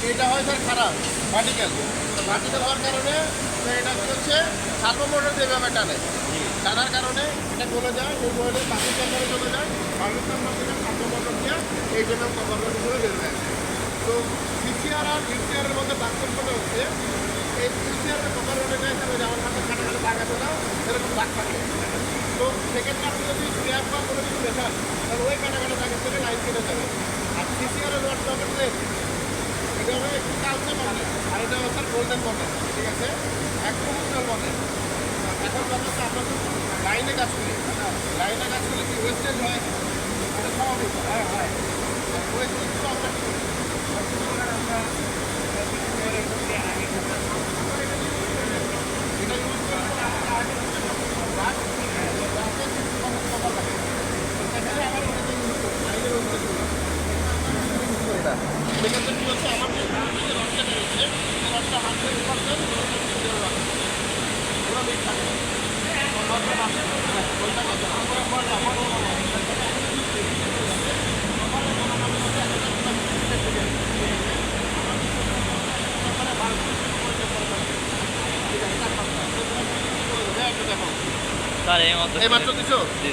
এটা হয় স্যার খারাপ ভার্টিক্যাল। ভার্টিক্যাল হওয়ার কারণে এটা কি হচ্ছে সার্ভো মোটর যেভাবে টানে, টানার কারণে এটা গলে যায়, এই গলে বাকি চেম্বারে চলে যায়, বাকি চেম্বার থেকে সার্ভো মোটর দিয়ে এই জন্য কভারটা হিসেবে বের হয়ে যায়। তো সিসিআর আর ইউসিআরের মধ্যে পার্থক্যটা হচ্ছে এই ইউসিআরের কভার অনুযায়ী যেমন হাতে খাটা খাটা দাগ আছে না, এরকম দাগ থাকে। তো সেক্ষেত্রে আপনি যদি স্ক্র্যাপ বা কোনো কিছু দেখান তাহলে ওই কাটা কাটা দাগের থেকে লাইন কেটে যাবে। আর সিসিআরের রড জগতে এটা হবে একটু কালচে বলে, আর এটা হচ্ছে গোল্ডেন বলে, ঠিক আছে, একদম উজ্জ্বল বলে। এখন ব্যাপারটা আমরা তো লাইনে কাজ করি, লাইনে কাজ করলে কি ওয়েস্টেজ হয়, এটা স্বাভাবিক। হ্যাঁ হয়, ওয়েস্টেজ তো আমরা কি করি, এটা ইউজ করি সেক্ষেত্রে কি হচ্ছে আমার যে রডটা রয়েছে রডটা 100% পুরো মিট থাকে। স্যার এই মতো এই মাত্র দিছো? জি।